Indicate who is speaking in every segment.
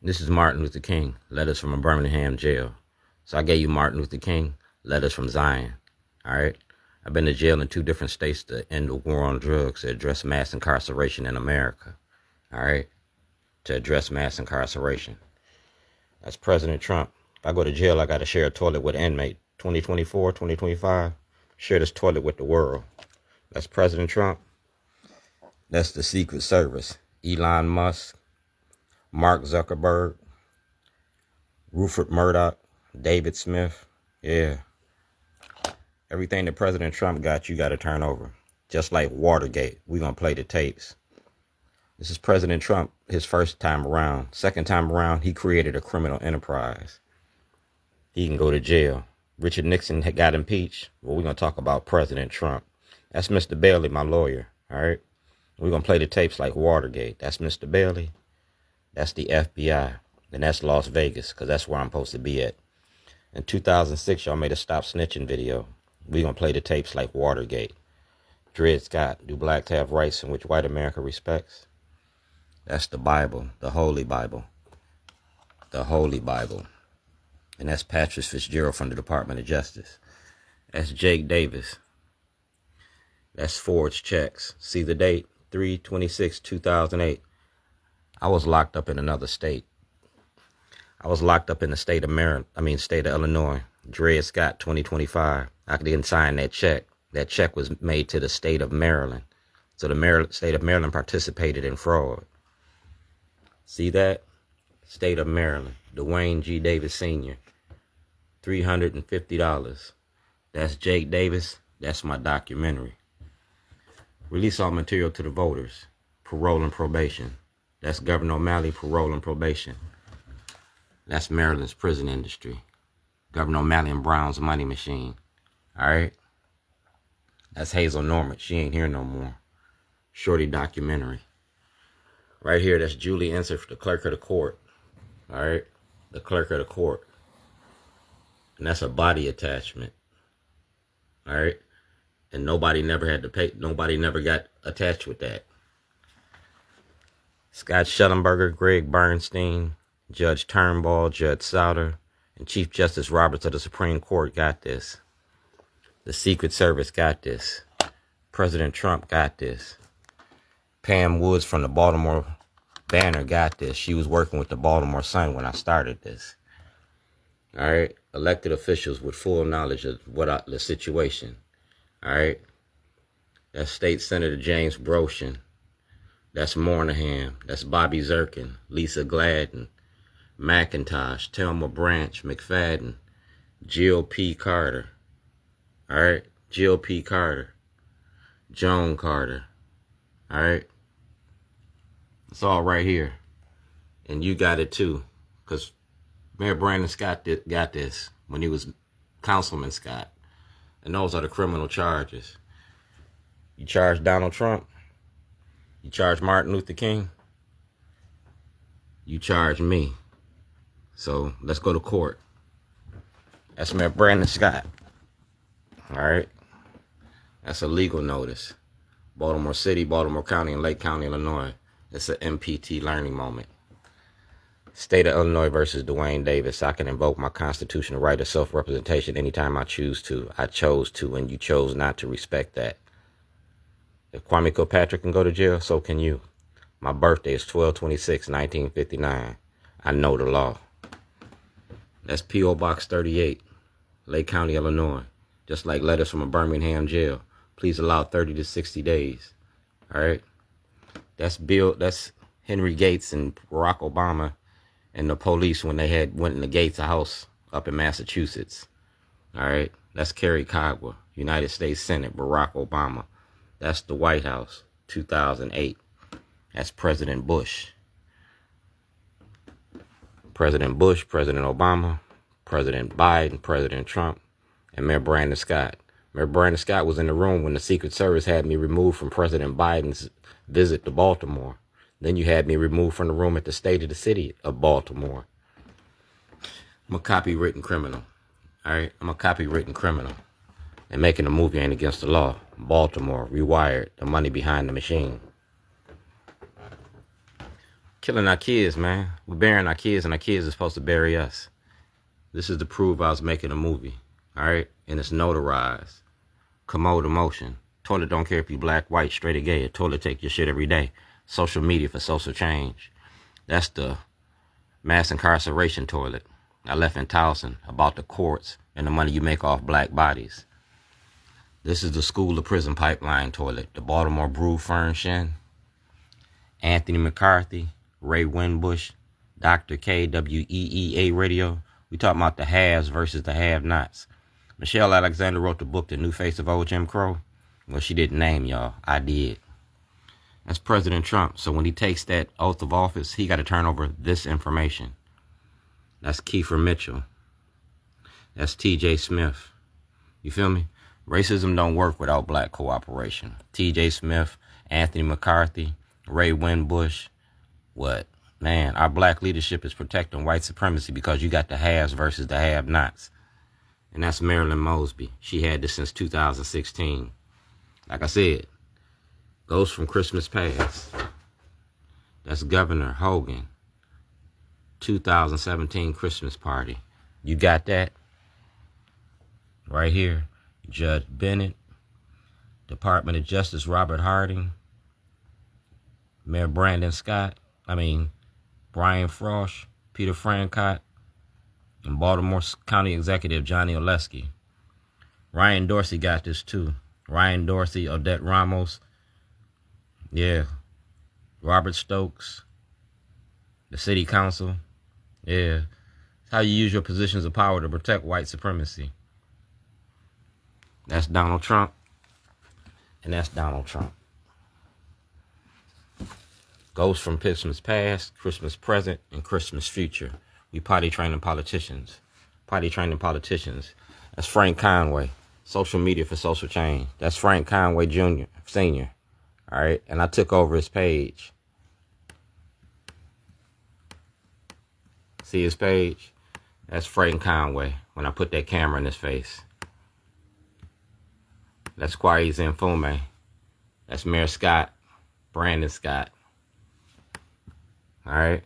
Speaker 1: This is Martin Luther King, letters from a Birmingham jail. So I gave you Martin Luther King, letters from Zion. All right. I've been to jail in 2 different states to end the war on drugs, to address mass incarceration in America. All right. To address mass incarceration. That's President Trump. If I go to jail, I got to share a toilet with an inmate. 2024, 2025, share this toilet with the world. That's President Trump. That's the Secret Service. Elon Musk, Mark Zuckerberg, Rupert Murdoch, David Smith. Yeah. Everything that President Trump got, you got to turn over. Just like Watergate. We're going to play the tapes. This is President Trump, his first time around. Second time around, he created a criminal enterprise. He can go to jail. Richard Nixon got impeached. Well, we're going to talk about President Trump. That's Mr. Bailey, my lawyer. All right. We're going to play the tapes like Watergate. That's Mr. Bailey. That's the FBI. And that's Las Vegas, because that's where I'm supposed to be at. In 2006, y'all made a Stop Snitching video. We're going to play the tapes like Watergate. Dred Scott, do blacks have rights in which white America respects? That's the Bible, the Holy Bible. The Holy Bible. And that's Patrick Fitzgerald from the Department of Justice. That's Jake Davis. That's forged checks. See the date? 3/26/2008. I was locked up in another state. I was locked up in the state of state of Illinois. Dred Scott, 2025. I didn't sign that check. That check was made to the state of Maryland. So the state of Maryland participated in fraud. See that? State of Maryland. Dwayne G. Davis Sr. $350. That's Jake Davis. That's my documentary. Release all material to the voters. Parole and probation. That's Governor O'Malley, parole and probation. That's Maryland's prison industry. Governor O'Malley and Brown's money machine. All right? That's Hazel Norman. She ain't here no more. Shorty documentary. Right here, that's Julie Enser, the clerk of the court. All right? The clerk of the court. And that's a body attachment. All right? And nobody never had to pay. Nobody never got attached with that. Scott Shellenberger, Greg Bernstein, Judge Turnbull, Judge Souter, and Chief Justice Roberts of the Supreme Court got this. The Secret Service got this. President Trump got this. Pam Woods from the Baltimore Banner got this. She was working with the Baltimore Sun when I started this. All right. Elected officials with full knowledge of the situation. All right. That's State Senator James Broshin. That's Moynihan. That's Bobby Zirkin. Lisa Gladden. McIntosh. Thelma Branch. McFadden. Jill P. Carter. All right. Jill P. Carter. Joan Carter. All right. It's all right here. And you got it too. Because Mayor Brandon Scott got this when he was Councilman Scott. And those are the criminal charges. You charge Donald Trump. You charge Martin Luther King. You charge me. So let's go to court. That's Mayor Brandon Scott. All right. That's a legal notice. Baltimore City, Baltimore County, and Lake County, Illinois. It's an MPT learning moment. State of Illinois versus Dwayne Davis. I can invoke my constitutional right of self-representation anytime I choose to. I chose to, and you chose not to respect that. If Kwame Kilpatrick can go to jail, so can you. My birthday is 12/26/1959. I know the law. That's P.O. Box 38, Lake County, Illinois. Just like letters from a Birmingham jail. Please allow 30 to 60 days. All right. That's Henry Gates and Barack Obama and the police when they went in the Gates house up in Massachusetts. All right. That's Kerry Cogwa, United States Senate, Barack Obama. That's the White House, 2008. That's President Bush. President Bush, President Obama, President Biden, President Trump, and Mayor Brandon Scott. Mayor Brandon Scott was in the room when the Secret Service had me removed from President Biden's visit to Baltimore. Then you had me removed from the room at the State of the City of Baltimore. I'm a copywritten criminal. All right? I'm a copywritten criminal. And making a movie ain't against the law. Baltimore, Rewired, the money behind the machine. Killing our kids, man. We're burying our kids, and our kids are supposed to bury us. This is to prove I was making a movie, all right? And it's notarized. Commode emotion. Toilet don't care if you black, white, straight, or gay. A toilet take your shit every day. Social media for social change. That's the mass incarceration toilet I left in Towson about the courts and the money you make off black bodies. This is the school to prison pipeline toilet. The Baltimore Brew Furnishing. Anthony McCarthy, Ray Winbush, Dr. KWEEA Radio. We talking about the haves versus the have-nots. Michelle Alexander wrote the book, The New Face of Old Jim Crow. Well, she didn't name y'all. I did. That's President Trump. So when he takes that oath of office, he got to turn over this information. That's Kiefer Mitchell. That's T.J. Smith. You feel me? Racism don't work without black cooperation. T.J. Smith, Anthony McCarthy, Ray Winbush. What? Man, our black leadership is protecting white supremacy because you got the haves versus the have-nots. And that's Marilyn Mosby. She had this since 2016. Like I said, goes from Christmas past. That's Governor Hogan. 2017 Christmas party. You got that? Right here. Judge Bennett. Department of Justice Robert Hardin. Mayor Brian Frosh, Peter Francott, and Baltimore County Executive Johnny Oleski. Ryan Dorsey got this too. Ryan Dorsey, Odette Ramos, yeah. Robert Stokes, the city council, yeah. It's how you use your positions of power to protect white supremacy. That's Donald Trump, and that's Donald Trump. Goes from Christmas past, Christmas present, and Christmas future. We potty training politicians. Potty training politicians. That's Frank Conway. Social media for social change. That's Frank Conway Jr., Sr. All right? And I took over his page. See his page? That's Frank Conway when I put that camera in his face. That's Kwai's Mfume. That's Mayor Scott. Brandon Scott. All right.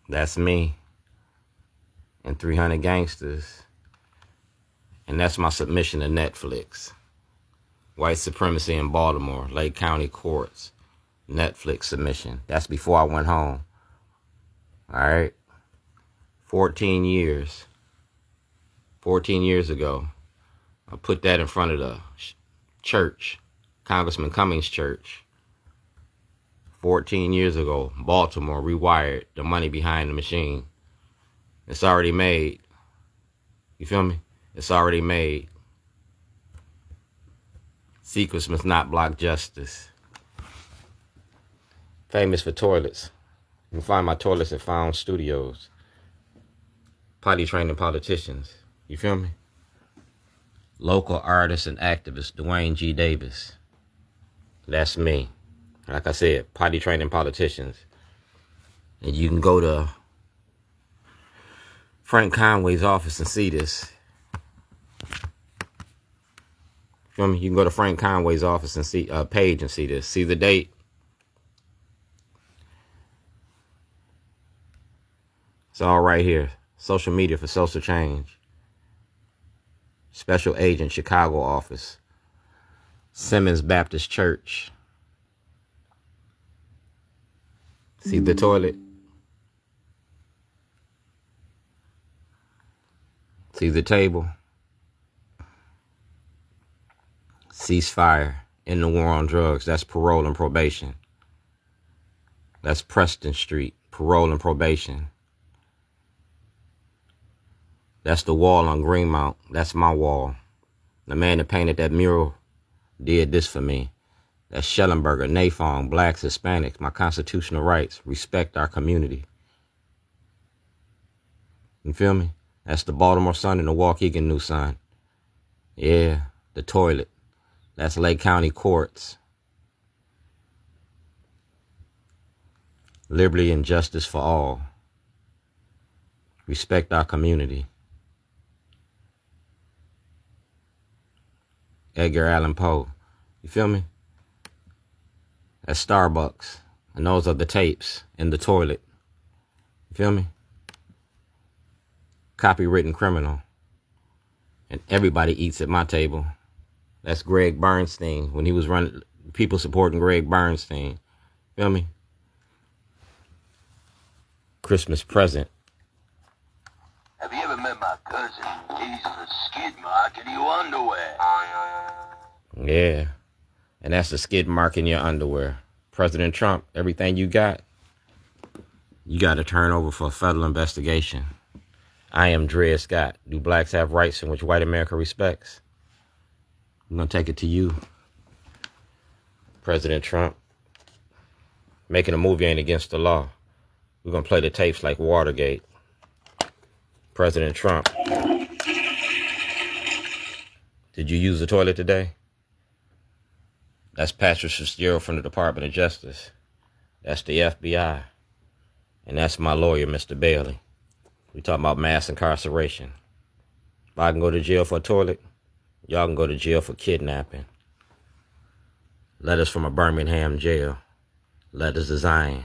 Speaker 1: That's me and 300 gangsters. And that's my submission to Netflix. White supremacy in Baltimore, Lake County courts. Netflix submission. That's before I went home. All right. 14 years. 14 years ago, I put that in front of the church. Congressman Cummings' church. 14 years ago, Baltimore rewired the money behind the machine. It's already made. You feel me? It's already made. Secrets must not block justice. Famous for toilets. You can find my toilets at Found Studios. Potty training politicians. You feel me? Local artist and activist Dwayne G. Davis. That's me. Like I said, potty training politicians. And you can go to Frank Conway's office and see this. Feel me? You can go to Frank Conway's office and see page and see this. See the date. It's all right here. Social media for social change. Special Agent Chicago office. Simmons Baptist Church. See the toilet? See the table? Ceasefire. In the war on drugs. That's parole and probation. That's Preston Street. Parole and probation. That's the wall on Greenmount. That's my wall. The man that painted that mural did this for me. That's Shellenberger, NAFON, blacks, Hispanics, my constitutional rights. Respect our community. You feel me? That's the Baltimore Sun and the Waukegan News Sun. Yeah, the toilet. That's Lake County courts. Liberty and justice for all. Respect our community. Edgar Allan Poe. You feel me? at Starbucks. And those are the tapes in the toilet. You feel me? Copywritten criminal. And everybody eats at my table. That's Greg Bernstein when he was running, people supporting Greg Bernstein. Feel me? Christmas present.
Speaker 2: Have you ever met my cousin? He's the skid mark in your underwear.
Speaker 1: Yeah. And that's the skid mark in your underwear. President Trump, everything you got to turn over for a federal investigation. I am Dred Scott. Do blacks have rights in which white America respects? I'm going to take it to you, President Trump. Making a movie ain't against the law. We're going to play the tapes like Watergate. President Trump. Did you use the toilet today? That's Patrick Fitzgerald from the Department of Justice. That's the FBI. And that's my lawyer, Mr. Bailey. We talking about mass incarceration. If I can go to jail for a toilet, y'all can go to jail for kidnapping. Letters from a Birmingham jail. Letters to Zion.